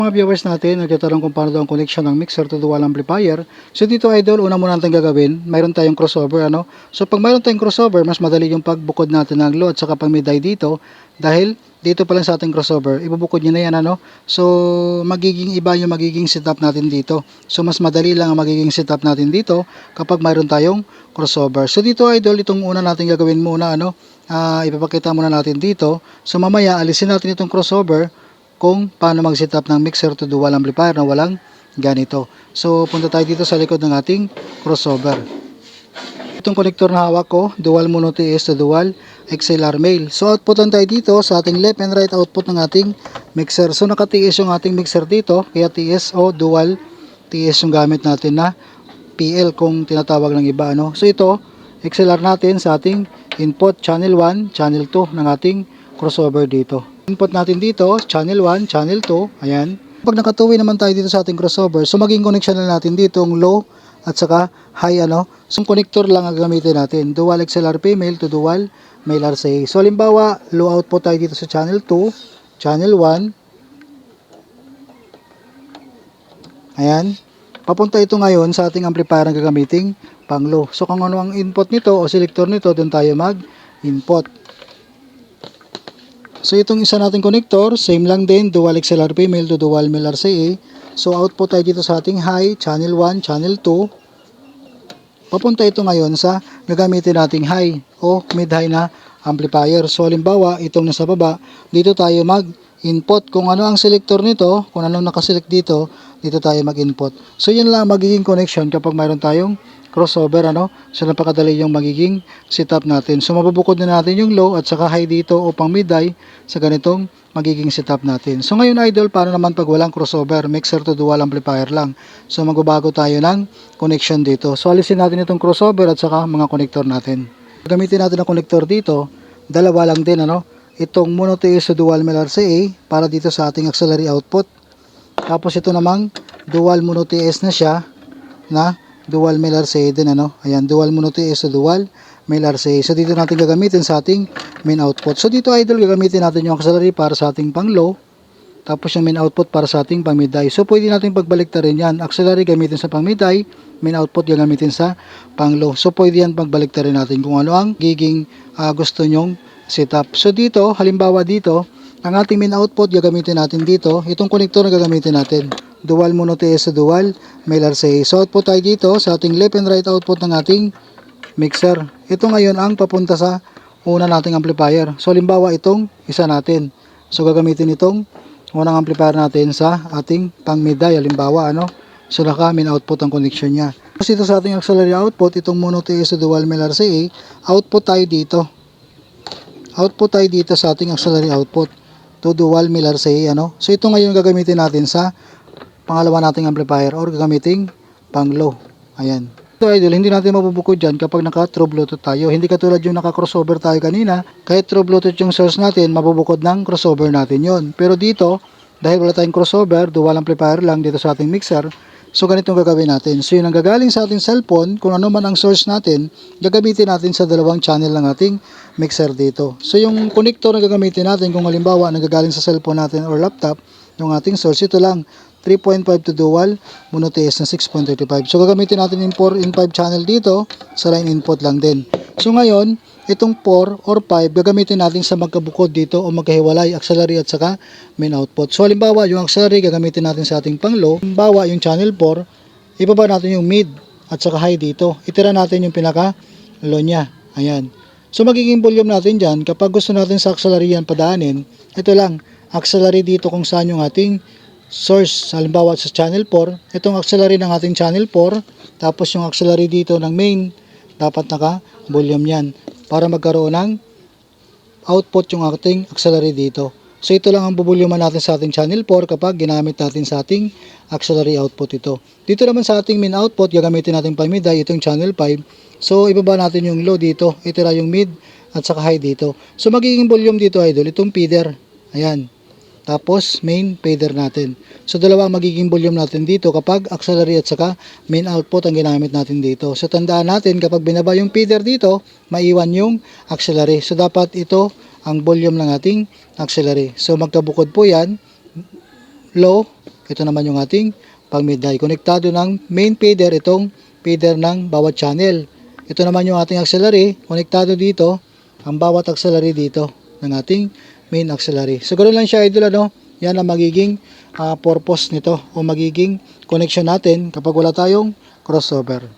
Mga viewers natin, nagtatanong kung paano daw ang connection ng mixer to dual amplifier. So dito idol, una muna natin gagawin, mayroon tayong crossover ano. So pag mayroon tayong crossover, mas madali yung pagbukod natin ng low at saka pag may die dito, dahil dito pa lang sa ating crossover, ibubukod nyo na yan ano. So magiging iba yung magiging setup natin dito. So mas madali lang ang magiging setup natin dito kapag mayroon tayong crossover. So dito idol, itong una natin gagawin muna ano, ipapakita muna natin dito. So mamaya alisin natin itong crossover kung paano mag-setup ng mixer to dual amplifier na walang ganito. So, punta tayo dito sa likod ng ating crossover. Itong connector na hawak ko, dual mono TS to dual XLR male. So, outputan tayo dito sa ating left and right output ng ating mixer. So, naka-TS yung ating mixer dito, kaya TS o dual TS yung gamit natin na PL kung tinatawag ng iba. Ano? So, ito, XLR natin sa ating input channel 1, channel 2 ng ating crossover dito. Input natin dito, channel 1, channel 2, ayan. Pag nakatuwi naman tayo dito sa ating crossover, so maging connection na natin dito ang low at saka high ano. So connector lang ang gamitin natin, dual XLR female to dual male RCA. So halimbawa, low output tayo dito sa channel 2, channel 1. Ayan. Papunta ito ngayon sa ating amplifier na gagamiting pang low. So kung ano ang input nito o selector nito, doon tayo mag-input. So itong isa nating connector, same lang din, dual XLR female to dual male RCA. So output tayo dito sa ating high, channel 1, channel 2. Papunta ito ngayon sa gagamitin nating high o mid-high na amplifier. So halimbawa, itong nasa baba, dito tayo mag-input. Kung ano ang selector nito, kung anong nakaselect dito, dito tayo mag-input. So yun lang magiging connection kapag mayroon tayong crossover ano. So napakadali yung magiging setup natin. So mabubukod na natin yung low at saka high dito o pang mid-high sa ganitong magiging setup natin. So ngayon idol, paano naman pag walang crossover, mixer to dual amplifier lang. So magbabago tayo ng connection dito. So alisin natin itong crossover at saka mga connector natin. Gamitin natin ang connector dito, dalawa lang din ano. Itong mono TS to dual male RCA para dito sa ating auxiliary output. Tapos ito namang dual mono TS na siya na dual male RCA din ano. Ayan, dual mono TS to dual male RCA. So dito natin gagamitin sa ating main output. So dito idol, gagamitin natin yung auxiliary para sa ating pang low. Tapos yung main output para sa ating pang mid-high. So pwede natin pagbaliktarin yan. Auxiliary gamitin sa pang mid-high, main output gagamitin sa pang low. So pwede yan pagbaliktarin natin kung ano ang giging gusto nyong setup. So dito, halimbawa dito, ang ating main output gagamitin natin dito. Itong connector na gagamitin natin. Dual mono TS sa dual male RCA. So output tayo dito sa ating left and right output ng ating mixer. Ito ngayon ang papunta sa una nating amplifier. So halimbawa itong isa natin. So gagamitin itong unang amplifier natin sa ating pang mid-high halimbawa ano. So naka main output ang connection niya. Tapos ito sa ating auxiliary output, itong mono TS sa dual male RCA, output tayo dito. Output tayo dito sa ating auxiliary output to dual male RCA ano. So ito ngayon gagamitin natin sa pangalawa nating amplifier or gagamiting pang low. Ayan. So idol, hindi natin mabubukod dyan kapag naka true bluetooth tayo. Hindi katulad yung naka crossover tayo kanina, kahit true bluetooth yung source natin, mabubukod ng crossover natin yon. Pero dito, dahil wala tayong crossover, dual amplifier lang dito sa ating mixer, so ganitong gagawin natin. So yun ang gagaling sa ating cellphone, kung ano man ang source natin, gagamitin natin sa dalawang channel ng ating mixer dito. So yung connector na gagamitin natin, kung halimbawa nagagaling sa cellphone natin or laptop, yung ating source, ito lang, 3.5 to dual mono TS na 6.35. So gagamitin natin yung 4 in 5 channel dito sa line input lang din. So ngayon, itong 4 or 5 gagamitin natin sa magkabukod dito o magkahiwalay, auxiliary at saka main output. So halimbawa, yung auxiliary gagamitin natin sa ating pang low. Halimbawa, yung channel 4, ibaba natin yung mid at saka high dito. Itira natin yung pinaka low niya. Ayan. So magiging volume natin dyan, kapag gusto natin sa auxiliary yan padaanin, ito lang, auxiliary dito kung saan yung ating source. Halimbawa sa channel 4, itong auxiliary ng ating channel 4, tapos yung auxiliary dito ng main, dapat naka volume yan para magkaroon ng output yung ating auxiliary dito. So ito lang ang bubulyuman natin sa ating channel 4 kapag ginamit natin sa ating auxiliary output ito. Dito naman sa ating main output, gagamitin natin pang mid-high, itong channel 5. So ibaba natin yung low dito, itira yung mid at saka high dito. So magiging volume dito idol, itong feeder. Ayan. Tapos main fader natin. So dalawa magiging volume natin dito kapag auxiliary at saka main output ang ginamit natin dito. So tandaan natin kapag binaba yung feeder dito, maiwan yung auxiliary. So dapat ito ang volume ng ating auxiliary. So magkabukod po yan. low. Ito naman yung ating pang mid high. Konektado ng main feeder itong feeder ng bawat channel. Ito naman yung ating auxiliary. Konektado dito ang bawat auxiliary dito ng ating main auxiliary. So ganoon lang siya idol ano. Yan ang magiging purpose nito o magiging connection natin kapag wala tayong crossover.